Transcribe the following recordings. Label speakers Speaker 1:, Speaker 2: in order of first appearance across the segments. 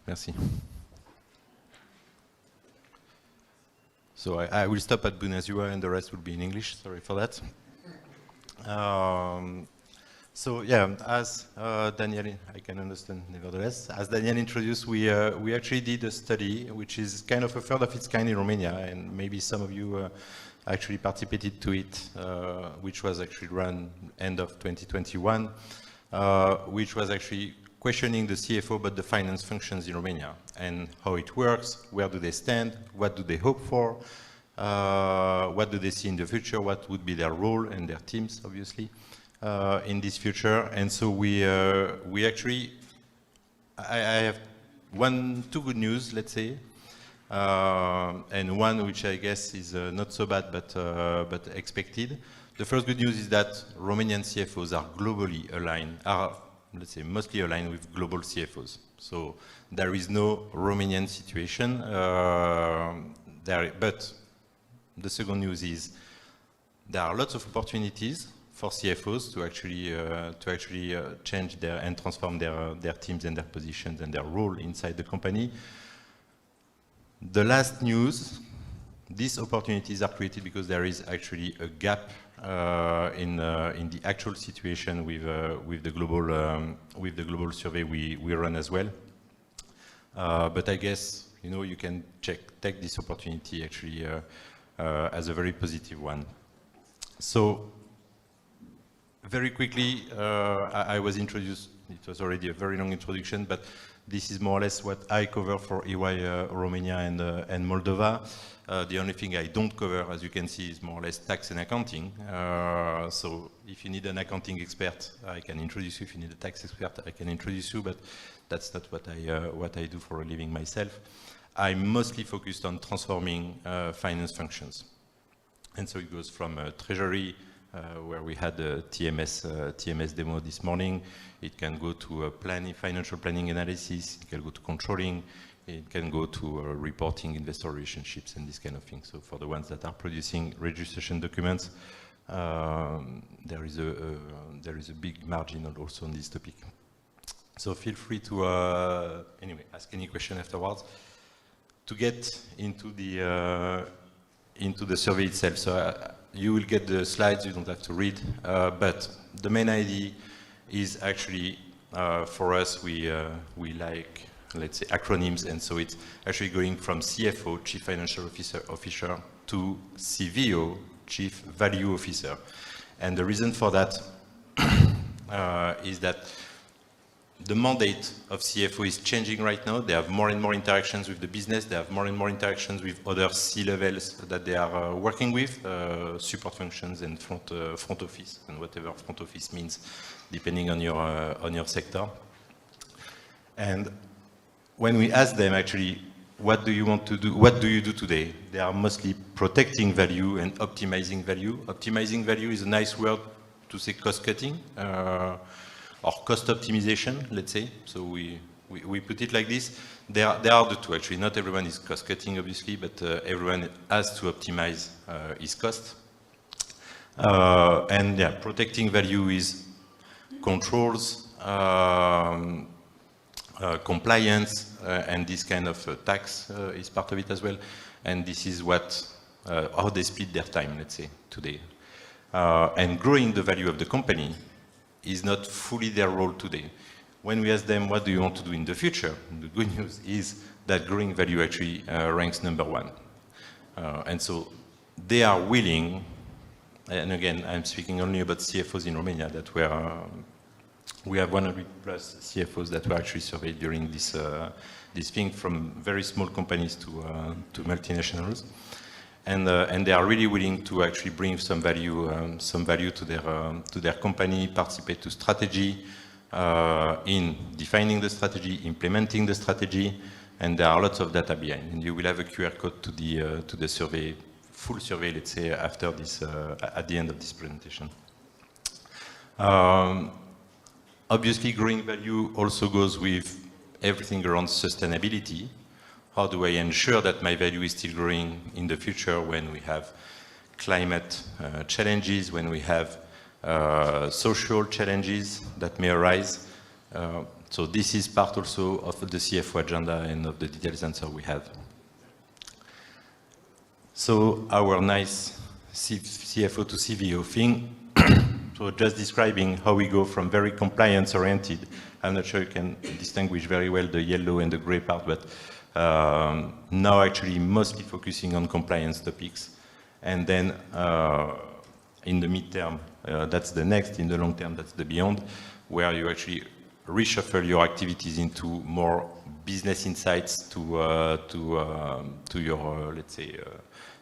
Speaker 1: Merci. So I will stop at Bună-ziua and the rest will be in English. Sorry for that. So yeah, as Daniel, I can understand nevertheless, as Daniel introduced, we actually did a study which is kind of a third of its kind in Romania, and maybe some of you actually participated to it, which was actually run end of 2021, which was actually questioning the CFO but the finance functions in Romania and how it works, where do they stand, what do they hope for, what do they see in the future, what would be their role and their teams, obviously. In this future, and so we actually, I have two good news, let's say, and one which I guess is not so bad, but expected. The first good news is that Romanian CFOs are globally aligned, let's say mostly aligned with global CFOs. So there is no Romanian situation there. But the second news is there are lots of opportunities for CFOs to actually change and transform their teams and their positions and their role inside the company. The last news, these opportunities are created because there is actually a gap in the actual situation with the global survey we run as well. But I guess you can take this opportunity actually as a very positive one. So. Very quickly, I was introduced, it was already a very long introduction, but this is more or less what I cover for EY Romania and Moldova. The only thing I don't cover, as you can see, is more or less tax and accounting. So if you need an accounting expert, I can introduce you. If you need a tax expert, I can introduce you, but that's not what I do for a living myself. I'm mostly focused on transforming finance functions. And so it goes from treasury, where we had a TMS demo this morning. It can go to financial planning analysis, it can go to controlling, it can go to reporting, investor relationships, and this kind of thing. So for the ones that are producing registration documents, there is a big margin also on this topic. So feel free to anyway ask any question afterwards. To get into the survey itself. So you will get the slides, you don't have to read, but the main idea is actually, for us, we like, let's say, acronyms, and so it's actually going from CFO, Chief Financial Officer, to CVO, Chief Value Officer. And the reason for that is that the mandate of CFO is changing right now. They have more and more interactions with the business. They have more and more interactions with other C-levels that they are working with, support functions and front office, and whatever front office means, depending on your sector. And when we ask them, actually, what do you want to do? What do you do today? They are mostly protecting value and optimizing value. Optimizing value is a nice word to say cost cutting. Or cost optimization, let's say. So we put it like this. There are the two, actually. Not everyone is cost cutting, obviously, but everyone has to optimize his cost. And yeah, protecting value is controls, compliance, and this kind of tax is part of it as well. And this is how they split their time, let's say, today. And growing the value of the company is not fully their role today. When we ask them, what do you want to do in the future? The good news is that growing value actually ranks #1. And so they are willing, and again, I'm speaking only about CFOs in Romania, that we have 100 plus CFOs that were actually surveyed during this thing, from very small companies to multinationals. And they are really willing to actually bring some value to their company, participate to strategy, in defining the strategy, implementing the strategy, and there are lots of data behind. And you will have a QR code to the survey, full survey, let's say, after this, at the end of this presentation. Obviously, growing value also goes with everything around sustainability. How do I ensure that my value is still growing in the future when we have climate challenges, when we have social challenges that may arise? So this is part also of the CFO agenda and of the detailed answer we have. So our nice CFO to CVO thing, so just describing how we go from very compliance-oriented. I'm not sure you can distinguish very well the yellow and the gray part, but now actually mostly focusing on compliance topics. And then in the midterm, that's the next, in the long term, that's the beyond, where you actually reshuffle your activities into more business insights to your, let's say,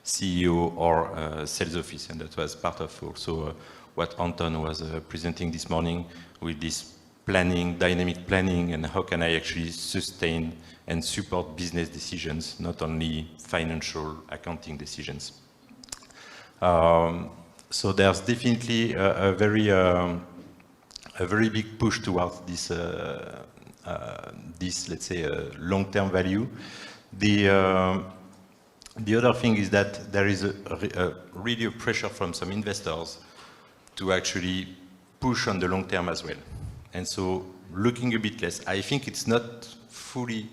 Speaker 1: CEO or sales office. And that was part of also what Anton was presenting this morning with this planning, dynamic planning, and how can I actually sustain and support business decisions, not only financial accounting decisions. So there's definitely a very big push towards this, let's say, long-term value. The other thing is that there is really a pressure from some investors to actually push on the long term as well. And so looking a bit less, I think it's not fully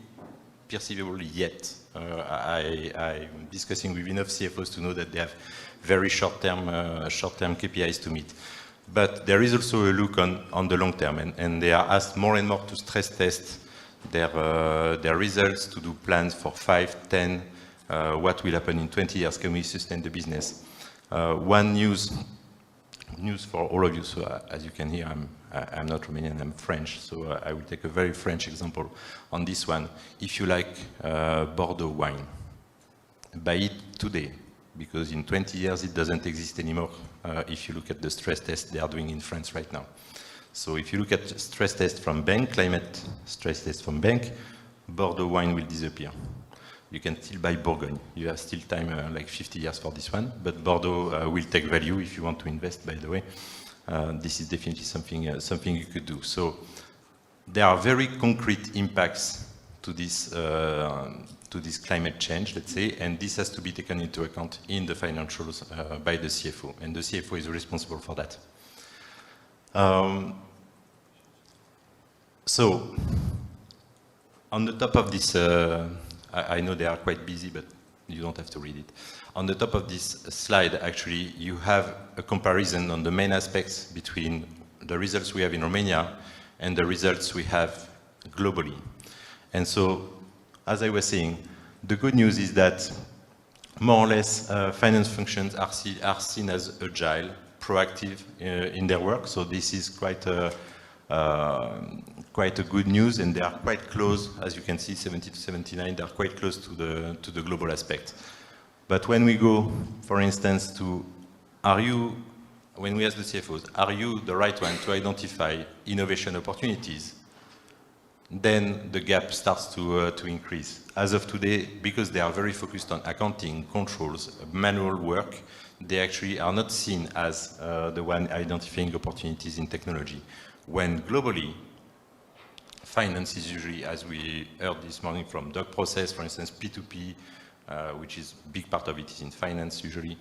Speaker 1: perceivable yet. I'm discussing with enough CFOs to know that they have very short-term KPIs to meet. But there is also a look on the long term, and they are asked more and more to stress test their results, to do plans for 5, 10, what will happen in 20 years, can we sustain the business. One news for all of you, so as you can hear, I'm not Romanian, I'm French, so I will take a very French example on this one. If you like Bordeaux wine, buy it today, because in 20 years it doesn't exist anymore if you look at the stress test they are doing in France right now. So if you look at stress test from bank, climate stress test from bank, Bordeaux wine will disappear. You can still buy Bourgogne. You have still time, like 50 years for this one, but Bordeaux will take value if you want to invest, by the way. This is definitely something you could do. So there are very concrete impacts to this climate change, let's say, and this has to be taken into account in the financials by the CFO, and the CFO is responsible for that. So on the top of this, I know they are quite busy, but you don't have to read it. On the top of this slide, actually, you have a comparison on the main aspects between the results we have in Romania and the results we have globally. And so, as I was saying, the good news is that more or less finance functions are seen as agile, proactive in their work. So this is quite a good news, and they are quite close, as you can see, 70 to 79, they are quite close to the global aspect. But when we go, for instance, to when we ask the CFOs, are you the right one to identify innovation opportunities? Then the gap starts to increase. As of today, because they are very focused on accounting, controls, manual work, they actually are not seen as the one identifying opportunities in technology. When globally, finance is usually, as we heard this morning from Doug Process, for instance, P2P, which is a big part of it is in finance usually,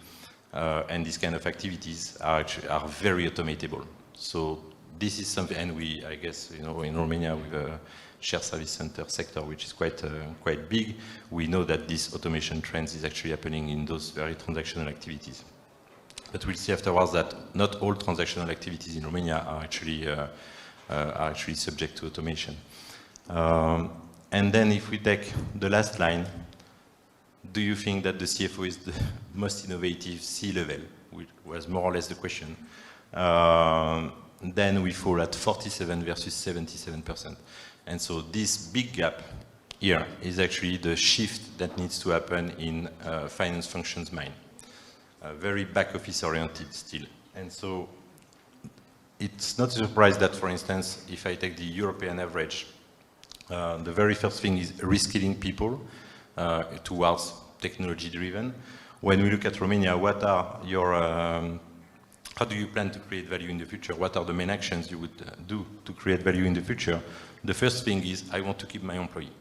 Speaker 1: and these kind of activities are very automatable. So this is something, and we, I guess, you know, in Romania with a shared service center sector, which is quite big, we know that this automation trend is actually happening in those very transactional activities. But we'll see afterwards that not all transactional activities in Romania are actually subject to automation. And then if we take the last line, do you think that the CFO is the most innovative C-level, which was more or less the question. Then we fall at 47 versus 77%. And so this big gap here is actually the shift that needs to happen in finance functions mind. Very back office oriented still. And so it's not a surprise that, for instance, if I take the European average, the very first thing is reskilling people towards technology driven. When we look at Romania, what are your, how do you plan to create value in the future? What are the main actions you would do to create value in the future? The first thing is I want to keep my employee.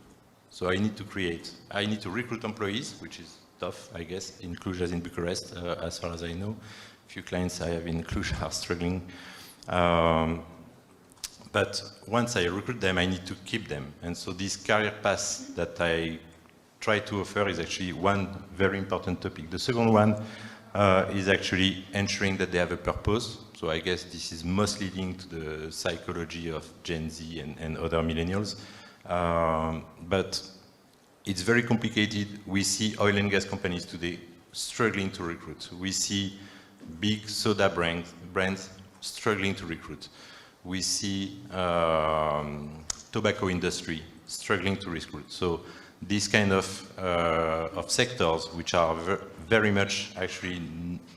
Speaker 1: So I need to recruit employees, which is tough, I guess, in Cluj as in Bucharest, as far as I know. A few clients I have in Cluj are struggling. But once I recruit them, I need to keep them. And so this career path that I try to offer is actually one very important topic. The second one is actually ensuring that they have a purpose. So I guess this is mostly linked to the psychology of Gen Z and other millennials. But it's very complicated. We see oil and gas companies today struggling to recruit. We see big soda brands struggling to recruit. We see tobacco industry struggling to recruit. So these kind of sectors, which are very much actually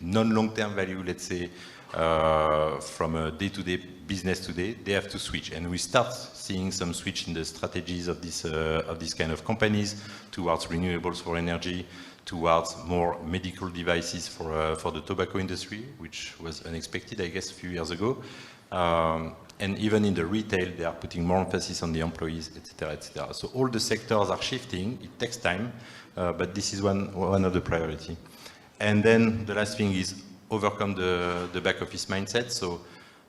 Speaker 1: non-long-term value, let's say, from a day-to-day business today, they have to switch. And we start seeing some switch in the strategies of this kind of companies towards renewables for energy, towards more medical devices for the tobacco industry, which was unexpected, I guess, a few years ago. And even in the retail, they are putting more emphasis on the employees, etc., etc. So all the sectors are shifting. It takes time, but this is one of the priority. And then the last thing is overcome the back office mindset. So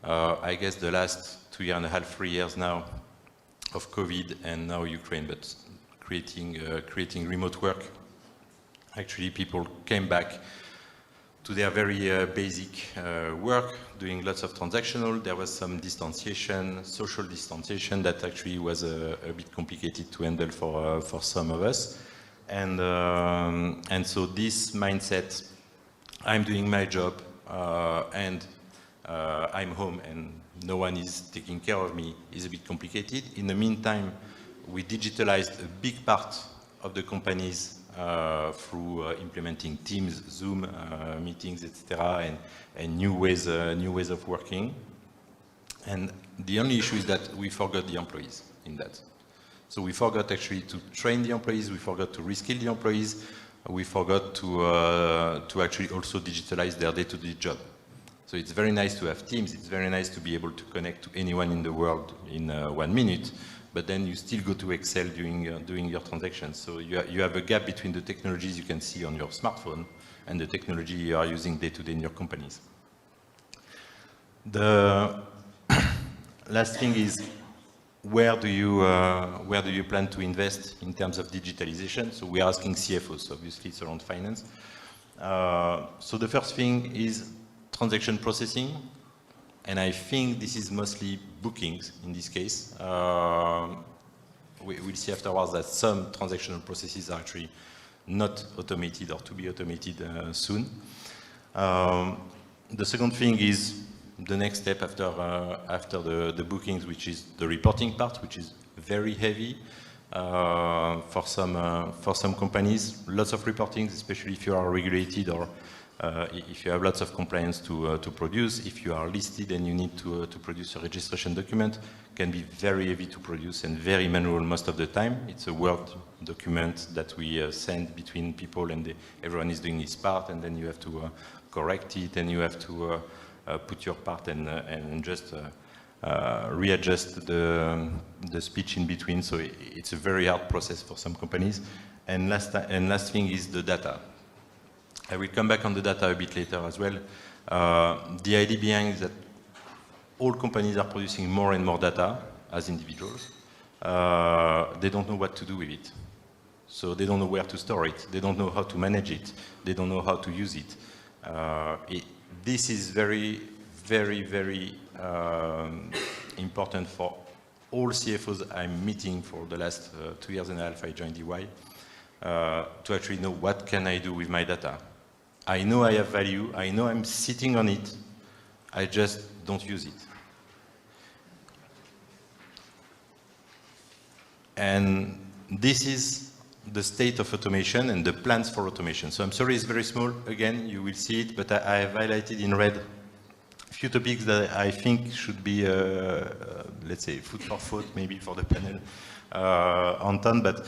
Speaker 1: I guess the last 2.5, 3 years now of COVID and now Ukraine, but creating remote work, actually people came back to their very basic work, doing lots of transactional. There was some distanciation, social distanciation that actually was a bit complicated to handle for some of us. And so this mindset, I'm doing my job and I'm home and no one is taking care of me, is a bit complicated. In the meantime, we digitalized a big part of the companies through implementing Teams, Zoom meetings, etc., and new ways of working. And the only issue is that we forgot the employees in that. So we forgot actually to train the employees, we forgot to reskill the employees, we forgot to actually also digitalize their day-to-day job. So it's very nice to have Teams, it's very nice to be able to connect to anyone in the world in 1 minute, but then you still go to Excel doing your transactions. So you have a gap between the technologies you can see on your smartphone and the technology you are using day-to-day in your companies. The last thing is, where do you plan to invest in terms of digitalization? So we are asking CFOs, so obviously it's around finance. So the first thing is transaction processing. And I think this is mostly bookings in this case. We'll see afterwards that some transactional processes are actually not automated or to be automated soon. The second thing is the next step after the bookings, which is the reporting part, which is very heavy for some companies. Lots of reportings, especially if you are regulated or if you have lots of compliance to produce. If you are listed and you need to produce a registration document, can be very heavy to produce and very manual most of the time. It's a Word document that we send between people and everyone is doing his part, and then you have to correct it and you have to put your part and just readjust the speech in between. So it's a very hard process for some companies. And last thing is the data. I will come back on the data a bit later as well. The idea behind is that all companies are producing more and more data as individuals. They don't know what to do with it. So they don't know where to store it. They don't know how to manage it. They don't know how to use it. This is very, very, very important for all CFOs I'm meeting for the last 2.5 years I joined EY, to actually know what can I do with my data. I know I have value, I know I'm sitting on it, I just don't use it. And this is the state of automation and the plans for automation. So I'm sorry it's very small, again, you will see it, but I have highlighted in red a few topics that I think should be, let's say, food for thought, maybe for the panel on ton. But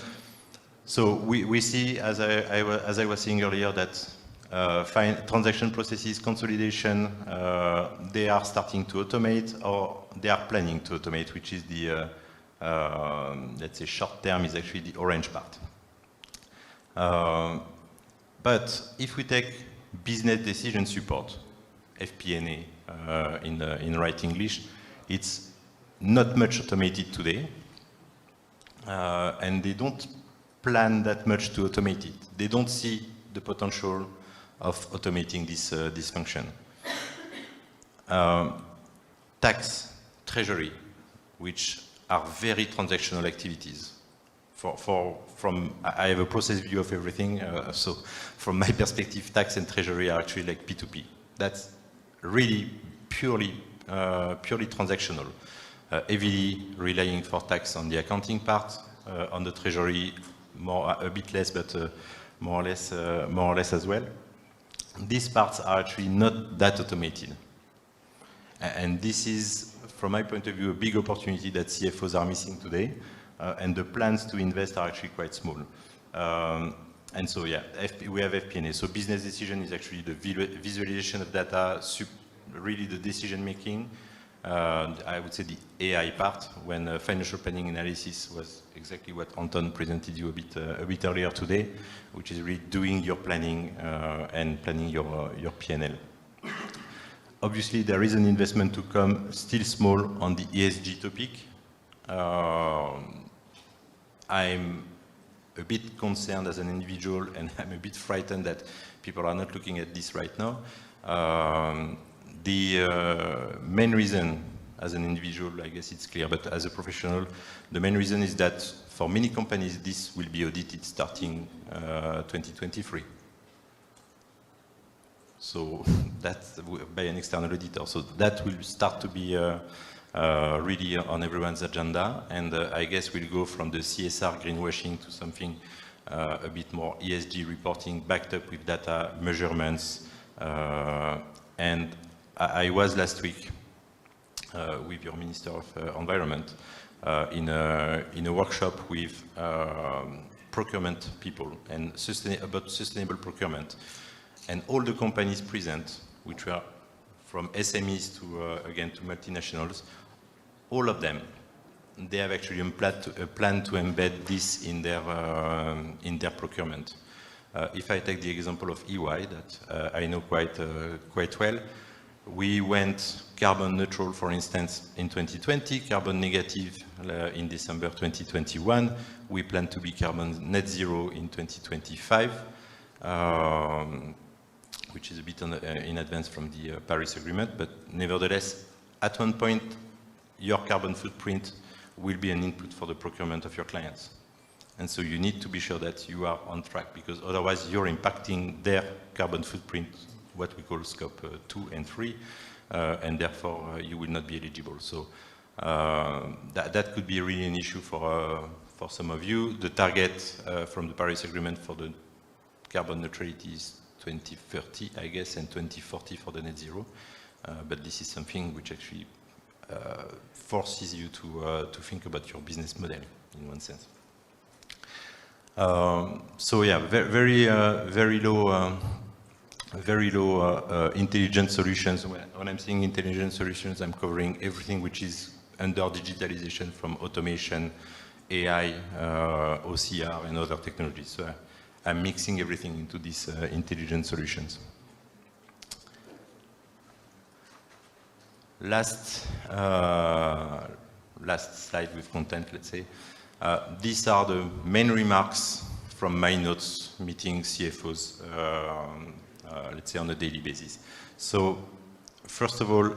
Speaker 1: so we see, as I was saying earlier, that transaction processes, consolidation, they are starting to automate, or they are planning to automate, which is the, let's say, short term is actually the orange part. But if we take business decision support, FP&A in right English, it's not much automated today, and they don't plan that much to automate it. They don't see the potential of automating this function. Tax, treasury, which are very transactional activities. I have a process view of everything, so from my perspective, tax and treasury are actually like P2P. That's really purely transactional, heavily relying for tax on the accounting part, on the treasury a bit less, but more or less as well. These parts are actually not that automated, and this is, from my point of view, a big opportunity that CFOs are missing today, and the plans to invest are actually quite small. And so, yeah, we have FP&A. So business decision is actually the visualization of data, really the decision making. I would say the AI part, when financial planning analysis was exactly what Anton presented you a bit earlier today, which is really doing your planning and planning your P&L. Obviously, there is an investment to come, still small, on the ESG topic. I'm a bit concerned as an individual, and I'm a bit frightened that people are not looking at this right now. The main reason, as an individual, I guess it's clear, but as a professional, the main reason is that for many companies, this will be audited starting 2023. So that's by an external auditor. So that will start to be really on everyone's agenda, and I guess we'll go from the CSR greenwashing to something a bit more ESG reporting, backed up with data measurements. And I was last week with your Minister of Environment in a workshop with procurement people and about sustainable procurement. And all the companies present, which were from SMEs to, again, to multinationals, all of them, they have actually a plan to embed this in their procurement. If I take the example of EY, that I know quite well, we went carbon neutral, for instance, in 2020, carbon negative in December 2021. We plan to be carbon net zero in 2025, which is a bit in advance from the Paris Agreement, but nevertheless, at one point, your carbon footprint will be an input for the procurement of your clients. And so you need to be sure that you are on track, because otherwise you're impacting their carbon footprint, what we call scope 2 and 3, and therefore you will not be eligible. So that could be really an issue for some of you. The target from the Paris Agreement for the carbon neutrality is 2030, I guess, and 2040 for the net zero. But this is something which actually forces you to think about your business model in one sense. So yeah, very low intelligent solutions. When I'm saying intelligent solutions, I'm covering everything which is under digitalization, from automation, AI, OCR, and other technologies. So I'm mixing everything into these intelligent solutions. Last slide with content, let's say. These are the main remarks from my notes meeting CFOs, let's say on a daily basis. So, first of all,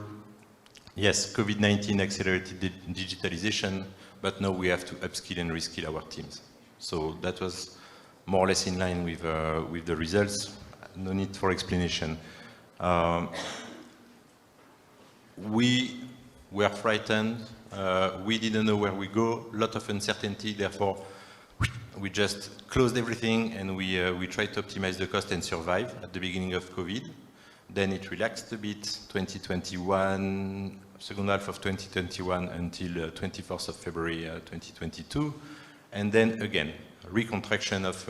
Speaker 1: yes, COVID-19 accelerated digitalization, but now we have to upskill and reskill our teams. So that was more or less in line with the results. No need for explanation. We were frightened. We didn't know where we go. A lot of uncertainty. Therefore, we just closed everything and we tried to optimize the cost and survive at the beginning of COVID. Then it relaxed a bit. 2021, second half of 2021 until 24th of February 2022, and then again recontraction of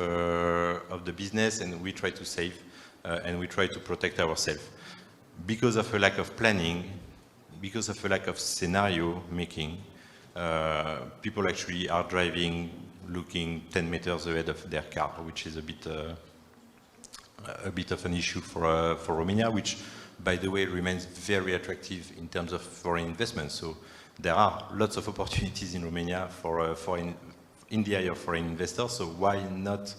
Speaker 1: the business, and we try to save and we try to protect ourselves because of a lack of planning. Because of a lack of scenario making, people actually are driving, looking 10 meters ahead of their car, which is a bit of an issue for Romania, which, by the way, remains very attractive in terms of foreign investment. So there are lots of opportunities in Romania for in the eye of foreign investors, so why not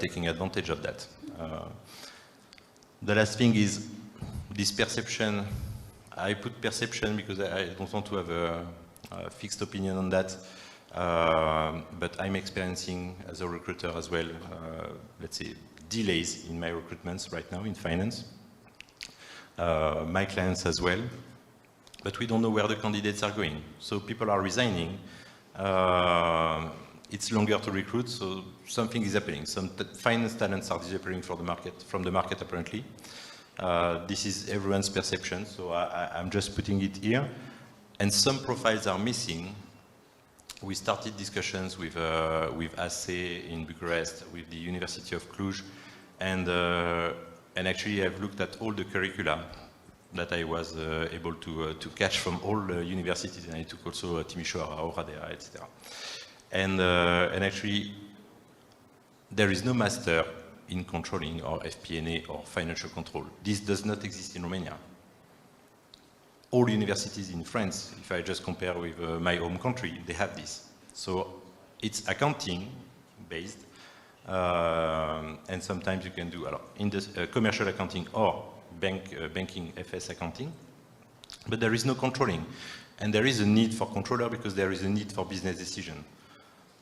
Speaker 1: taking advantage of that? The last thing is this perception. I put perception because I don't want to have a fixed opinion on that, but I'm experiencing as a recruiter as well, let's say, delays in my recruitments right now in finance. My clients as well, but we don't know where the candidates are going. So people are resigning. It's longer to recruit, so something is happening. Some finance talents are disappearing from the market apparently. This is everyone's perception, so I'm just putting it here. And some profiles are missing. We started discussions with ASE in Bucharest, with the University of Cluj, and actually I've looked at all the curricula that I was able to catch from all universities, and I took also Timișoara, Oradea, etc. And actually, there is no master in controlling or FP&A or financial control. This does not exist in Romania. All universities in France, if I just compare with my home country, they have this. So it's accounting based, and sometimes you can do in this commercial accounting or banking FS accounting, but there is no controlling. And there is a need for controller because there is a need for business decision.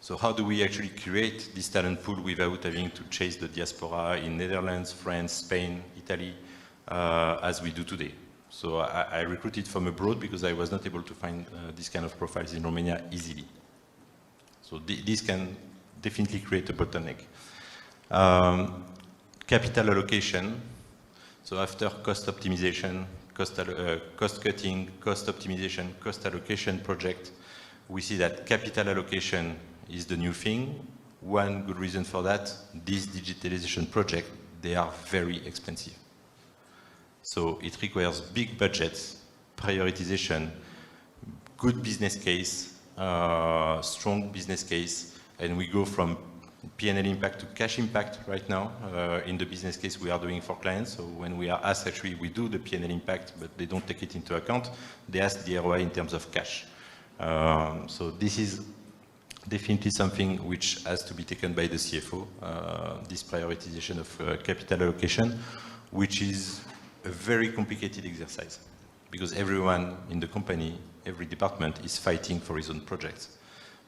Speaker 1: So how do we actually create this talent pool without having to chase the diaspora in Netherlands, France, Spain, Italy, as we do today? So I recruited from abroad because I was not able to find this kind of profiles in Romania easily. So this can definitely create a bottleneck. Capital allocation. So after cost optimization, cost cutting, cost optimization, cost allocation project, we see that capital allocation is the new thing. One good reason for that, these digitalization projects, they are very expensive. So it requires big budgets, prioritization, good business case, strong business case, and we go from P&L impact to cash impact right now in the business case we are doing for clients. So when we are asked, actually, we do the P&L impact, but they don't take it into account. They ask the ROI in terms of cash. So this is definitely something which has to be taken by the CFO, this prioritization of capital allocation, which is a very complicated exercise because everyone in the company, every department is fighting for his own projects.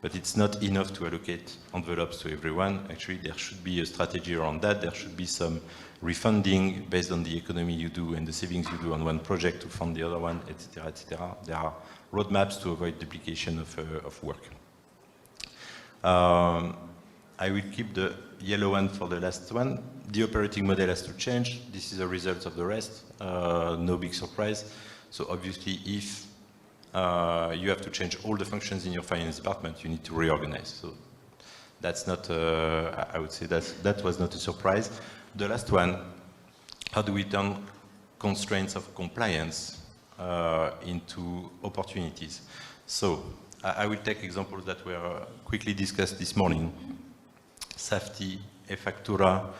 Speaker 1: But it's not enough to allocate envelopes to everyone. Actually, there should be a strategy around that. There should be some refunding based on the economy you do and the savings you do on one project to fund the other one, etc., etc. There are roadmaps to avoid duplication of work. I will keep the yellow one for the last one. The operating model has to change. This is a result of the rest. No big surprise. So obviously, if you have to change all the functions in your finance department, you need to reorganize. So that's not, I would say that was not a surprise. The last one, how do we turn constraints of compliance into opportunities? So I will take examples that were quickly discussed this morning. Safety, e-factura.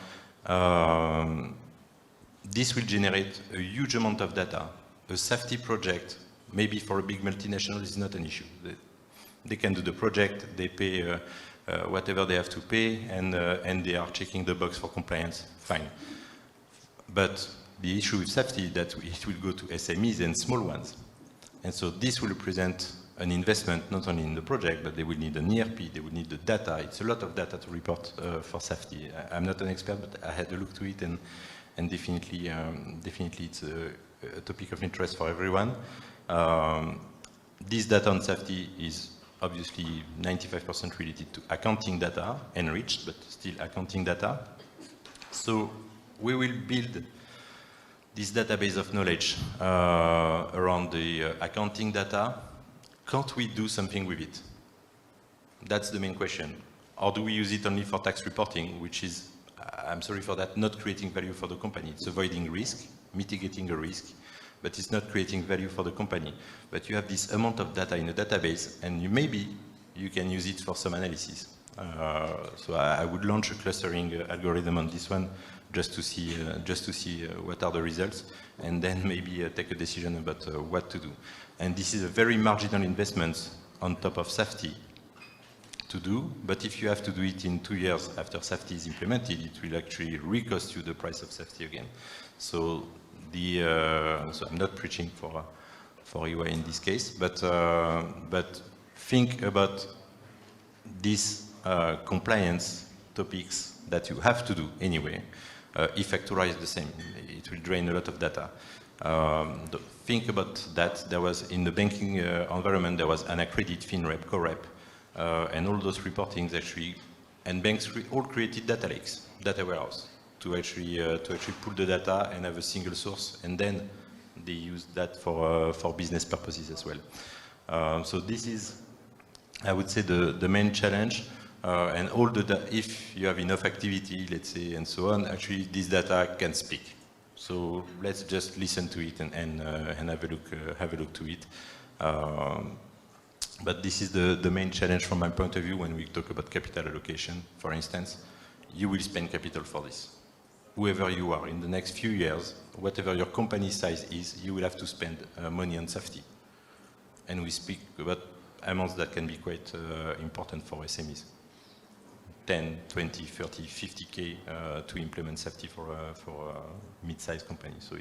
Speaker 1: This will generate a huge amount of data. A safety project, maybe for a big multinational, is not an issue. They can do the project, they pay whatever they have to pay, and they are checking the box for compliance, fine. But the issue with safety is that it will go to SMEs and small ones. And so this will represent an investment not only in the project, but they will need an ERP, they will need the data. It's a lot of data to report for safety. I'm not an expert, but I had a look to it, and definitely it's a topic of interest for everyone. This data on safety is obviously 95% related to accounting data, enriched, but still accounting data. So we will build this database of knowledge around the accounting data. Can't we do something with it? That's the main question. Or do we use it only for tax reporting, which is, I'm sorry for that, not creating value for the company. It's avoiding risk, mitigating a risk, but it's not creating value for the company. But you have this amount of data in a database, and maybe you can use it for some analysis. So I would launch a clustering algorithm on this one just to see what are the results, and then maybe take a decision about what to do. And this is a very marginal investment on top of safety to do, but if you have to do it in 2 years after safety is implemented, it will actually recost you the price of safety again. So so I'm not preaching for EY in this case, but think about these compliance topics that you have to do anyway. If Factura is the same, it will drain a lot of data. Think about that. There was, in the banking environment, there was an accredited FinRep, CoRep, and all those reportings actually, and banks all created data lakes, data warehouse, to actually pull the data and have a single source, and then they use that for business purposes as well. So this is, I would say, the main challenge. And all if you have enough activity, let's say, and so on, actually this data can speak. So let's just listen to it and have a look to it. But this is the main challenge from my point of view when we talk about capital allocation. For instance, you will spend capital for this. Whoever you are, in the next few years, whatever your company size is, you will have to spend money on safety. And we speak about amounts that can be quite important for SMEs. 10, 20, 30, 50K to implement safety for a mid-sized company. So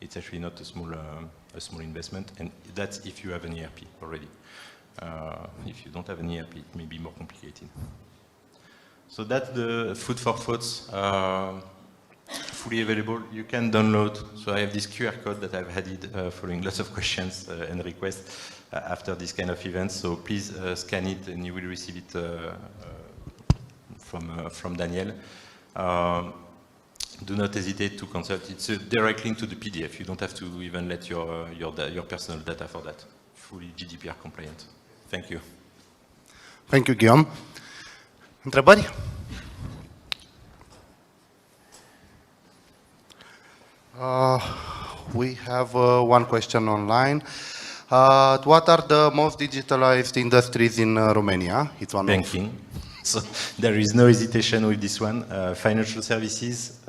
Speaker 1: it's actually not a small investment, and that's if you have an ERP already. If you don't have an ERP, it may be more complicated. So that's the food for thoughts, fully available. You can download. So I have this QR code that I've added following lots of questions and requests after this kind of event. So please scan it, and you will receive it from Daniel. Do not hesitate to consult. It's a direct link to the PDF. You don't have to even let your personal data for that. Fully GDPR compliant. Thank you.
Speaker 2: Thank you, Guillaume. Întrebări? We have one question online. What are the most digitalized industries in Romania? It's one
Speaker 1: banking. So there is no hesitation with this one. Financial services,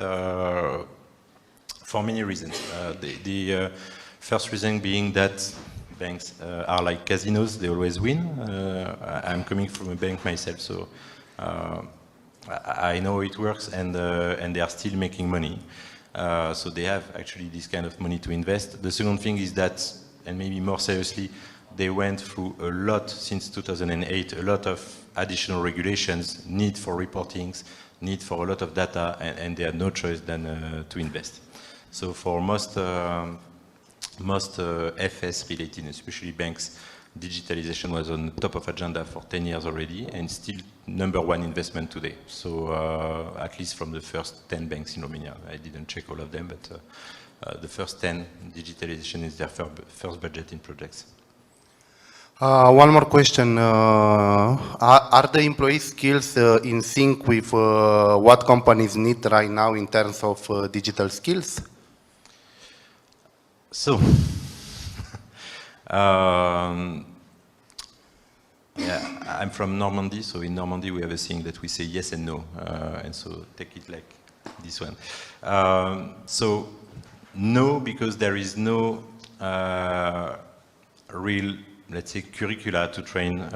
Speaker 1: for many reasons. The first reason being that banks are like casinos, they always win. I'm coming from a bank myself, so I know it works, and they are still making money. So they have actually this kind of money to invest. The second thing is that, and maybe more seriously, they went through a lot since 2008, a lot of additional regulations, need for reportings, need for a lot of data, and they had no choice than to invest. So for most FS related, especially banks, digitalization was on the top of agenda for 10 years already, and still #1 investment today. So at least from the first 10 banks in Romania, I didn't check all of them, but the first 10, digitalization is their first budget in projects.
Speaker 2: One more question. Are the employee skills in sync with what companies need right now in terms of digital skills?
Speaker 1: So, yeah, I'm from Normandy, so in Normandy we have a saying that we say yes and no, and so take it like this one. So, no, because there is no real, let's say, curricula to train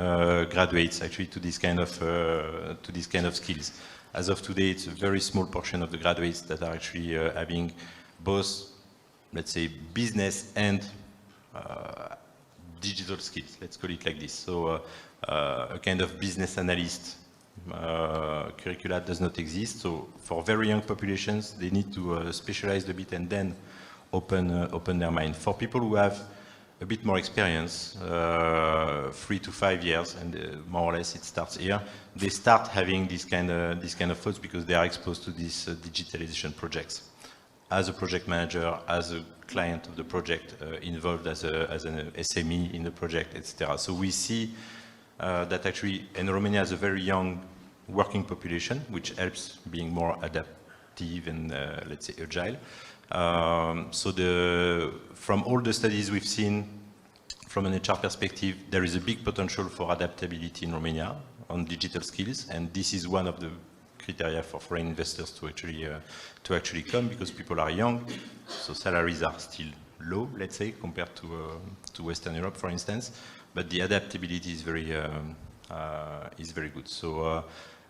Speaker 1: graduates actually to this kind of skills. As of today, it's a very small portion of the graduates that are actually having both, let's say, business and digital skills. Let's call it like this. So a kind of business analyst curricula does not exist. So for very young populations, they need to specialize a bit and then open their mind. For people who have a bit more experience, 3 to 5 years, and more or less it starts here. They start having this kind of thoughts because they are exposed to these digitalization projects. As a project manager, as a client of the project, involved as an SME in the project, etc. So we see that actually, and Romania has a very young working population, which helps being more adaptive and let's say agile. So from all the studies we've seen, from an HR perspective, there is a big potential for adaptability in Romania. on digital skills, and this is one of the criteria for foreign investors to actually come, because people are young, so salaries are still low, let's say, compared to Western Europe, for instance, but the adaptability is very good. So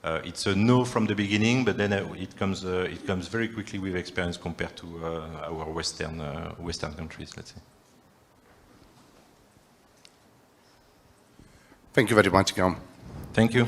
Speaker 1: it's a no from the beginning, but then it comes very quickly with experience compared to our Western countries, let's say.
Speaker 2: Thank you very much, Guillaume.
Speaker 1: Thank you.